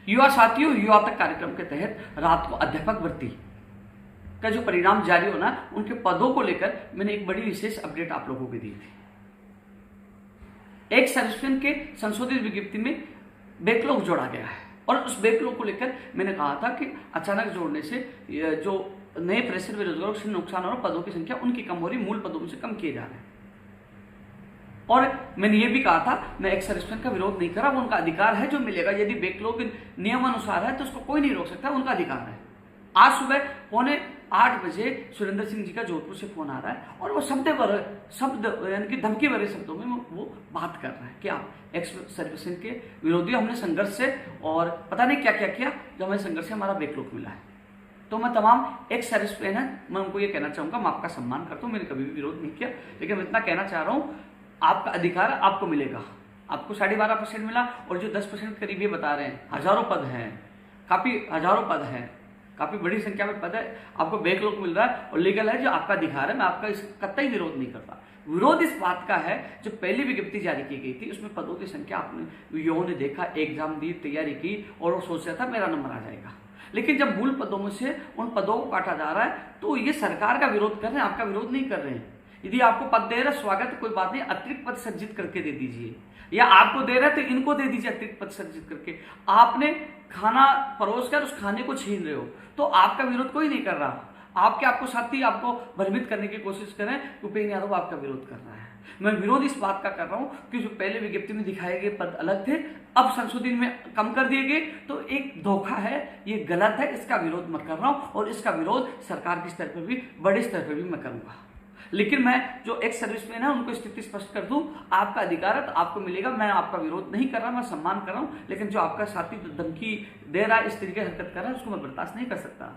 युवा साथियों, युवा तक कार्यक्रम के तहत रात को अध्यापक भर्ती का जो परिणाम जारी होना, उनके पदों को लेकर मैंने एक बड़ी विशेष अपडेट आप लोगों को दी थी। एक सर्विसमैन के संशोधित विज्ञप्ति में बैकलॉग जोड़ा गया है और उस बैकलॉग को लेकर मैंने कहा था कि अचानक जोड़ने से जो नए प्रेशर बेरोजगारों से नुकसान हो रहा, पदों की संख्या उनकी कम हो रही, मूल पदों से कम किए जा रहे हैं। और मैंने ये भी कहा था, मैं एक सर्विसमैन का विरोध नहीं कर रहा, वो उनका अधिकार है जो मिलेगा। यदि बैकलॉग नियमानुसार है तो उसको कोई नहीं रोक सकता, उनका अधिकार है। आज सुबह 7:45 बजे सुरेंद्र सिंह जी का जोधपुर से फोन आ रहा है और वो शब्द यानी कि धमकी भरे शब्दों में वो बात कर रहा है कि आप एक्स सर्विसमैन के विरोधी, हमने संघर्ष से और पता नहीं क्या क्या किया, जब हमें संघर्ष से हमारा बैकलॉग मिला है। तो मैं तमाम एक्स सर्विसमैन है, मैं उनको ये कहना चाहूंगा, मैं आपका सम्मान करता हूँ, मैंने कभी भी विरोध नहीं किया, लेकिन मैं इतना कहना चाह रहा हूँ, आपका अधिकार आपको मिलेगा। आपको 12.5% मिला और जो 10% करीब ये बता रहे हैं, हजारों पद हैं, काफी हजारों पद हैं, काफी बड़ी संख्या में पद है, आपको बैकलॉग मिल रहा है और लीगल है, जो आपका अधिकार है। मैं आपका इस कतई विरोध नहीं करता। विरोध इस बात का है, जो पहली विज्ञप्ति जारी की गई थी उसमें पदों की संख्या आपने युवाओं ने देखा, एग्जाम दी, तैयारी की और वो सोच रहा था मेरा नंबर आ जाएगा। लेकिन जब मूल पदों में से उन पदों को काटा जा रहा है तो ये सरकार का विरोध कर रहे हैं, आपका विरोध नहीं कर रहे हैं। यदि आपको पद दे रहे, स्वागत, कोई बात नहीं, अतिरिक्त पद सर्जित करके दे दीजिए, या आपको दे रहे तो इनको दे दीजिए अतिरिक्त पद सर्जित करके। आपने खाना परोस कर उस खाने को छीन रहे हो तो आपका विरोध कोई नहीं कर रहा। आपको साथी आपको भ्रमित करने की कोशिश करें, उपेंद्र यादव आपका विरोध कर रहा है। मैं विरोध इस बात का कर रहा हूं कि जो पहले विज्ञप्ति में दिखाए गए पद अलग थे, अब संशोधन में कम कर दिए गए, तो एक धोखा है, ये गलत है, इसका विरोध मैं कर रहा हूं और इसका विरोध सरकार के स्तर पर भी, बड़े स्तर पर भी मैं करूंगा। लेकिन मैं जो एक्स सर्विसमैन है उनको स्थिति स्पष्ट कर दूं, आपका अधिकार है तो आपको मिलेगा। मैं आपका विरोध नहीं कर रहा, मैं सम्मान कर रहा हूं, लेकिन जो आपका साथी धमकी दे रहा है, इस तरीके हरकत कर रहा है, उसको मैं बर्दाश्त नहीं कर सकता।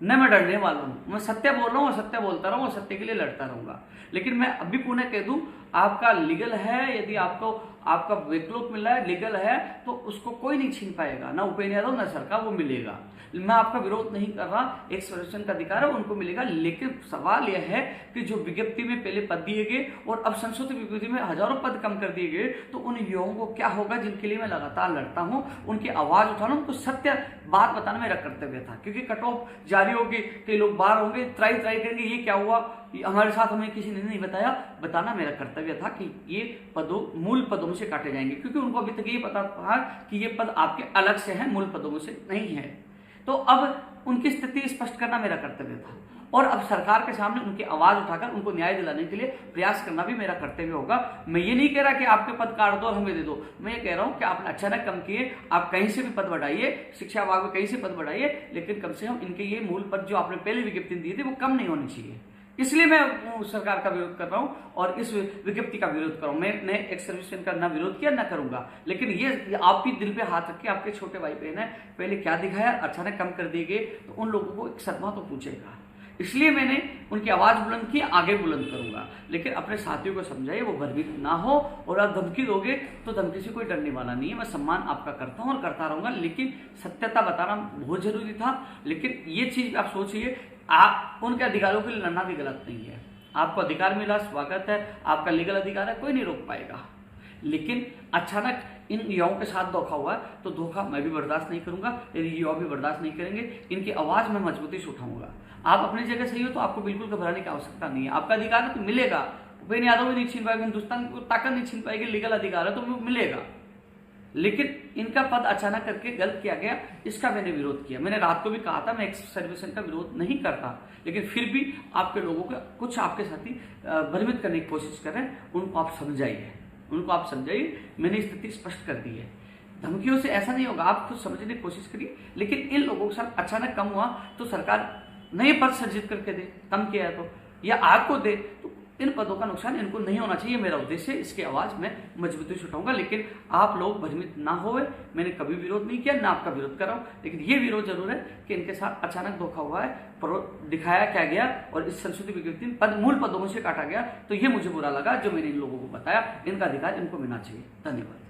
न मैं डरने वाला हूं, मैं सत्य बोल रहा हूं और सत्य बोलता रहूंगा और सत्य के लिए लड़ता रहूंगा। लेकिन मैं अभी पुनः कह दूं, आपका लीगल है, यदि आपको आपका बैकलॉग मिल रहा है, लीगल है, तो उसको कोई नहीं छीन पाएगा, ना उपेंद्र यादव ना सरकार, वो मिलेगा। मैं आपका विरोध नहीं कर रहा, एक सर्विसमैन का अधिकार है, उनको मिलेगा। लेकिन सवाल यह है कि जो विज्ञप्ति में पहले पद दिए गए और अब संशोधित विज्ञप्ति में हजारों पद कम कर दिए गए, तो उन युवाओं को क्या होगा जिनके लिए मैं लगातार लड़ता हूं, उनकी आवाज उठाना, उनको सत्य बात बताना मेरा कर्तव्य था। क्योंकि कट ऑफ जारी होगी, कई लोग बाहर होंगे, त्राई करेंगे, ये क्या हुआ, हमारे साथ हमें किसी ने नहीं बताया, बताना मेरा कर्तव्य था कि ये पदों, मूल पदों में से काटे जाएंगे। क्योंकि उनको अभी तक ये पता था कि ये पद आपके अलग से हैं, मूल पदों में से नहीं है। तो अब उनकी स्थिति स्पष्ट करना मेरा कर्तव्य था और अब सरकार के सामने उनकी आवाज उठाकर उनको न्याय दिलाने के लिए प्रयास करना भी मेरा कर्तव्य होगा। मैं ये नहीं कह रहा कि आपके पद काट दो और हमें दे दो, मैं ये कह रहा हूं कि आपने अचानक कम किए, आप कहीं से भी पद बढ़ाइए, शिक्षा विभाग में कहीं से पद बढ़ाइए, लेकिन कम से कम इनके ये मूल पद जो आपने पहले विज्ञप्ति दी थी वो कम नहीं होनी चाहिए। इसलिए मैं सरकार का विरोध कर रहा हूं और इस विज्ञप्ति का विरोध कर रहा हूं। मैंने एक्स सर्विसमैन का ना विरोध किया ना करूंगा, लेकिन ये आप भी दिल पे हाथ रखिए, आपके छोटे भाई बहन है, पहले क्या दिखाया, अचानक कम कर दिए गए, तो उन लोगों को एक सदमा तो पूछेगा। इसलिए मैंने उनकी आवाज बुलंद की, आगे बुलंद करूंगा। लेकिन अपने साथियों को समझाइए, वो भ्रमित ना हो, और आप धमकी दोगे तो धमकी से कोई डरने वाला नहीं है। मैं सम्मान आपका करता हूं और करता रहूंगा, लेकिन सत्यता बताना बहुत जरूरी था। लेकिन ये चीज आप सोचिए, आप उनके अधिकारों के लिए लड़ना भी गलत नहीं है। आपको अधिकार मिला, स्वागत है, आपका लीगल अधिकार है, कोई नहीं रोक पाएगा। लेकिन अचानक इन युवाओं के साथ धोखा हुआ, तो धोखा मैं भी बर्दाश्त नहीं करूंगा, यदि युवा भी बर्दाश्त नहीं करेंगे। इनकी आवाज मैं मजबूती से उठाऊंगा। आप अपनी जगह सही हो तो आपको बिल्कुल घबराने की आवश्यकता नहीं है, आपका अधिकार है तो मिलेगा। उपेंद्र यादव भी नहीं छीन पाएगा, हिंदुस्तान को ताकत नहीं छीन पाएगी, लीगल अधिकार है तो मिलेगा। लेकिन इनका पद अचानक करके गलत किया गया, इसका मैंने विरोध किया। मैंने रात को भी कहा था मैं एक्स सर्विसमैन का विरोध नहीं करता, लेकिन फिर भी आपके लोगों का कुछ आपके साथी भ्रमित करने की कोशिश कर रहे हैं, उनको आप समझाइए। मैंने स्थिति स्पष्ट कर दी है, धमकियों से ऐसा नहीं होगा, आप खुद समझने की कोशिश करिए। लेकिन इन लोगों के साथ अचानक कम हुआ तो सरकार नए पद सर्जित करके दे, कम किया है तो, या आपको दे, तो इन पदों का नुकसान इनको नहीं होना चाहिए, मेरा उद्देश्य है। इसकी आवाज मैं मजबूती से उठाऊंगा, लेकिन आप लोग भ्रमित ना होवे। मैंने कभी विरोध नहीं किया, ना आपका विरोध कर रहा हूं, लेकिन ये विरोध जरूर है कि इनके साथ अचानक धोखा हुआ है, दिखाया क्या गया और इस संशोधित विज्ञप्ति पद मूल पदों में से काटा गया, तो ये मुझे बुरा लगा। जो मैंने इन लोगों को बताया, इनका अधिकार इनको मिलना चाहिए। धन्यवाद।